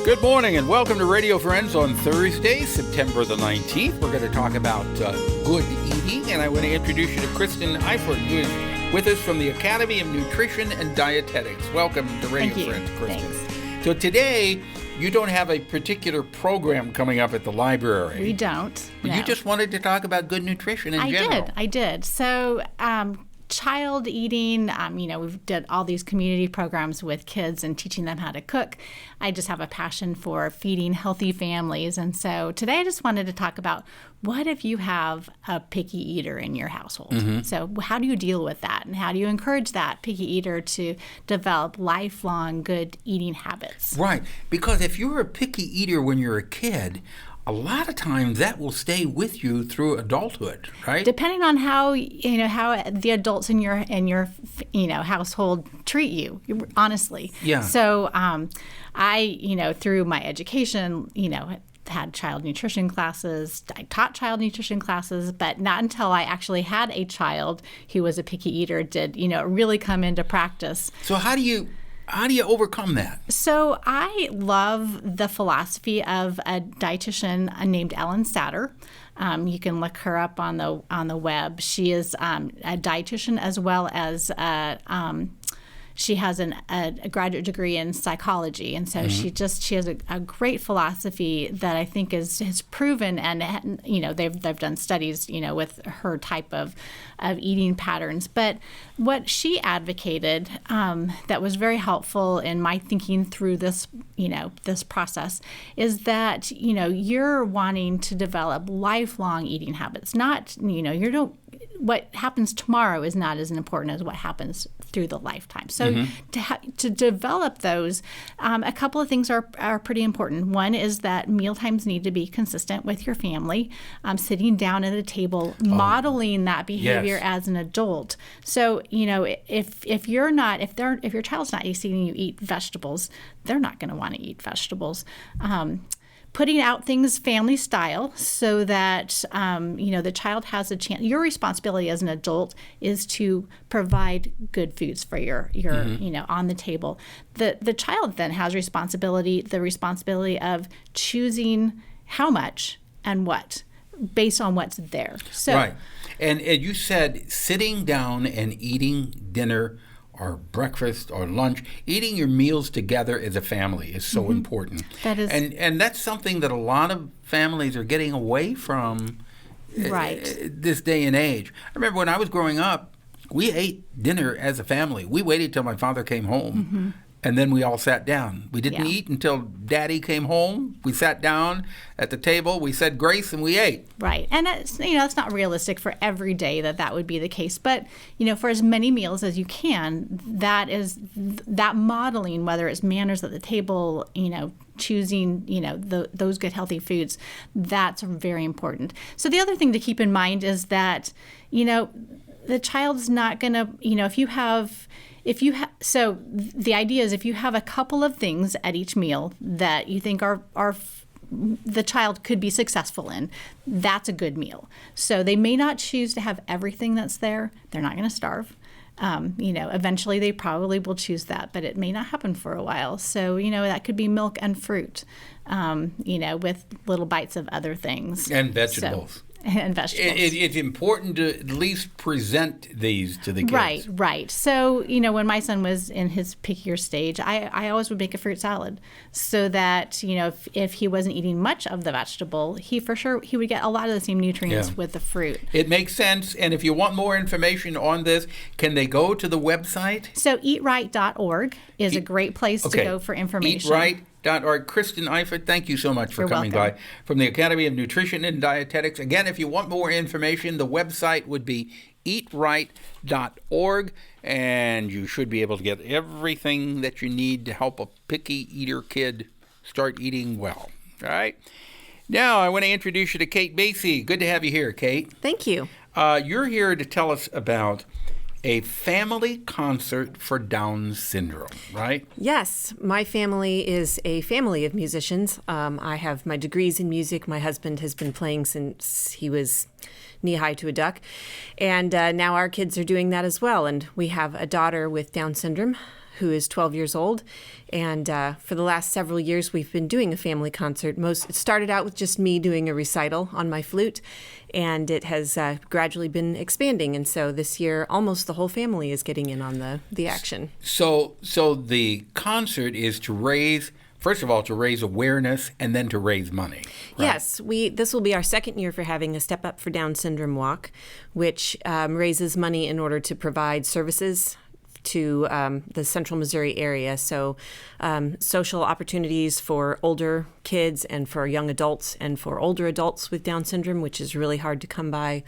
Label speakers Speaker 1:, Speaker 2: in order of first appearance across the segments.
Speaker 1: Good morning and welcome to Radio Friends on Thursday, September the 19th. We're going to talk about good eating, and I want to introduce you to Kristen Eiffert, who is with us from the Academy of Nutrition and Dietetics. Welcome to Radio Friends, Kristen.
Speaker 2: Thanks.
Speaker 1: So today, you don't have a particular program coming up at the library.
Speaker 2: We don't.
Speaker 1: But you just wanted to talk about good nutrition in general.
Speaker 2: I did. So, child eating, we've did all these community programs with kids and teaching them how to cook. I just have a passion for feeding healthy families. And so today I just wanted to talk about what if you have a picky eater in your household? Mm-hmm. So how do you deal with that? And how do you encourage that picky eater to develop lifelong good eating habits?
Speaker 1: Right. Because if you're a picky eater when you're a kid, a lot of times that will stay with you through adulthood, right?
Speaker 2: Depending on how the adults in your household treat you, honestly.
Speaker 1: Yeah.
Speaker 2: So I through my education, had child nutrition classes. I taught child nutrition classes, but not until I actually had a child who was a picky eater did really come into practice.
Speaker 1: So how do you overcome that?
Speaker 2: So I love the philosophy of a dietitian named Ellen Satter. You can look her up on the web. She is a dietitian as well as she has a graduate degree in psychology, and so
Speaker 1: mm-hmm.
Speaker 2: she has a great philosophy that I think has proven, and they've done studies with her type of eating patterns. But what she advocated that was very helpful in my thinking through this process is that you're wanting to develop lifelong eating habits. Not what happens tomorrow is not as important as what happens through the lifetime. So mm-hmm. to develop those, a couple of things are pretty important. One is that mealtimes need to be consistent with your family, sitting down at a table, modeling that behavior as an adult. So if your child's not seeing you eat vegetables, they're not going to want to eat vegetables. Putting out things family style so that the child has a chance. Your responsibility as an adult is to provide good foods for your mm-hmm. On the table. The child then has the responsibility of choosing how much and what based on what's there. So,
Speaker 1: right. And you said sitting down and eating dinner or breakfast or lunch, eating your meals together as a family is so mm-hmm. important.
Speaker 2: That is,
Speaker 1: and that's something that a lot of families are getting away from this day and age. I remember when I was growing up, we ate dinner as a family. We waited till my father came home. Mm-hmm. And then we all sat down. We didn't eat until Daddy came home. We sat down at the table. We said grace and we ate.
Speaker 2: Right, and it's not realistic for every day that would be the case. But for as many meals as you can, that modeling, whether it's manners at the table, choosing those good healthy foods, that's very important. So the other thing to keep in mind is that the child's not gonna so the idea is if you have a couple of things at each meal that you think are the child could be successful in, that's a good meal. So they may not choose to have everything that's there. They're not going to starve. Eventually they probably will choose that, but it may not happen for a while. So, that could be milk and fruit, with little bites of other things.
Speaker 1: And vegetables.
Speaker 2: And vegetables.
Speaker 1: It's important to at least present these to the kids.
Speaker 2: Right. So, when my son was in his pickier stage, I always would make a fruit salad so that, if he wasn't eating much of the vegetable, he would get a lot of the same nutrients with the fruit.
Speaker 1: It makes sense. And if you want more information on this, can they go to the website?
Speaker 2: So eatright.org is a great place to go for information.
Speaker 1: Eatright.org. Kristen Eiffert, thank you so much for coming by from the Academy of Nutrition and Dietetics. Again, if you want more information, the website would be eatright.org, and you should be able to get everything that you need to help a picky eater kid start eating well. All right? Now, I want to introduce you to Kate Basi. Good to have you here, Kate.
Speaker 3: Thank you.
Speaker 1: You're here to tell us about a family concert for Down syndrome, right?
Speaker 3: Yes. My family is a family of musicians. I have my degrees in music. My husband has been playing since he was knee-high to a duck. And now our kids are doing that as well. And we have a daughter with Down syndrome who is 12 years old. And for the last several years, we've been doing a family concert. It started out with just me doing a recital on my flute, and it has gradually been expanding. And so this year, almost the whole family is getting in on the action.
Speaker 1: So the concert is to raise, first of all, to raise awareness and then to raise money. Right?
Speaker 3: Yes, this will be our second year for having a Step Up for Down Syndrome walk, which raises money in order to provide services to the central Missouri area. So social opportunities for older kids and for young adults and for older adults with Down syndrome, which is really hard to come by.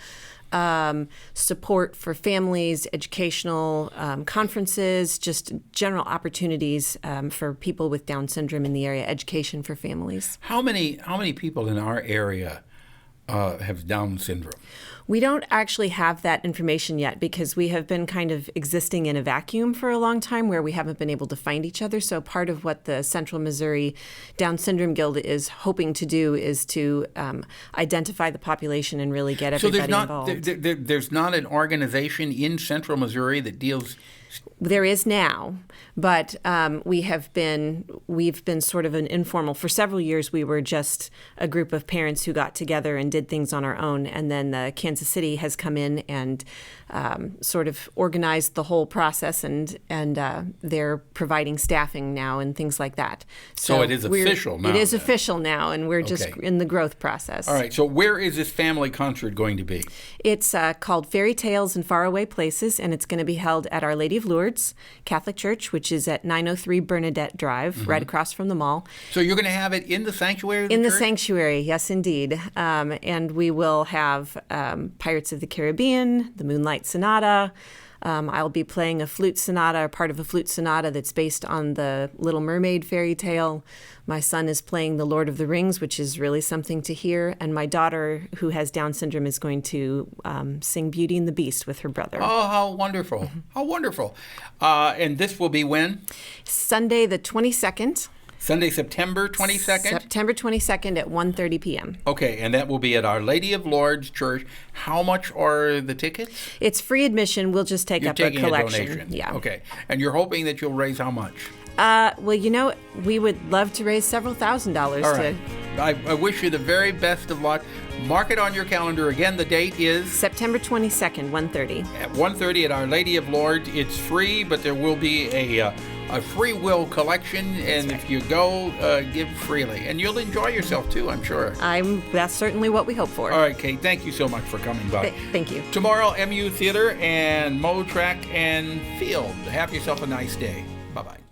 Speaker 3: Support for families, educational conferences, just general opportunities for people with Down syndrome in the area, education for families.
Speaker 1: How many people in our area have Down syndrome?
Speaker 3: We don't actually have that information yet because we have been kind of existing in a vacuum for a long time where we haven't been able to find each other. So part of what the Central Missouri Down Syndrome Guild is hoping to do is to identify the population and really get everybody involved.
Speaker 1: There's not an organization in Central Missouri that deals.
Speaker 3: There is now, but we've been sort of an informal. For several years, we were just a group of parents who got together and did things on our own, and then Kansas City has come in and sort of organized the whole process, and they're providing staffing now and things like that.
Speaker 1: So it is official now.
Speaker 3: It is official now, and we're just in the growth process.
Speaker 1: All right. So where is this family concert going to be?
Speaker 3: It's called Fairy Tales in Faraway Places, and it's going to be held at Our Lady of Lourdes Catholic Church, which is at 903 Bernadette Drive, right across from the mall.
Speaker 1: So you're going to have it in the sanctuary of the
Speaker 3: church? In the
Speaker 1: church?
Speaker 3: Sanctuary, yes, indeed. And we will have Pirates of the Caribbean, the Moonlight Sonata. I'll be playing a flute sonata, or part of a flute sonata that's based on the Little Mermaid fairy tale. My son is playing The Lord of the Rings, which is really something to hear. And my daughter, who has Down syndrome, is going to sing Beauty and the Beast with her brother.
Speaker 1: Oh, how wonderful. How wonderful. And this will be when?
Speaker 3: Sunday the 22nd.
Speaker 1: Sunday, September 22nd?
Speaker 3: September 22nd at 1:30 p.m.
Speaker 1: Okay, and that will be at Our Lady of Lourdes Church. How much are the tickets?
Speaker 3: It's free admission. We'll just take up a collection.
Speaker 1: A donation.
Speaker 3: Yeah.
Speaker 1: Okay, and you're hoping that you'll raise how much?
Speaker 3: Well, we would love to raise several $1,000s.
Speaker 1: All right. I wish you the very best of luck. Mark it on your calendar. Again, the date is?
Speaker 3: September 22nd, 1:30.
Speaker 1: At 1:30 at Our Lady of Lourdes. It's free, but there will be a free will collection, and if you go, give freely. And you'll enjoy yourself, too, I'm sure.
Speaker 3: That's certainly what we hope for.
Speaker 1: All right, Kate, thank you so much for coming by.
Speaker 3: Thank you.
Speaker 1: Tomorrow, MU Theater and Mo Track and Field. Have yourself a nice day. Bye-bye.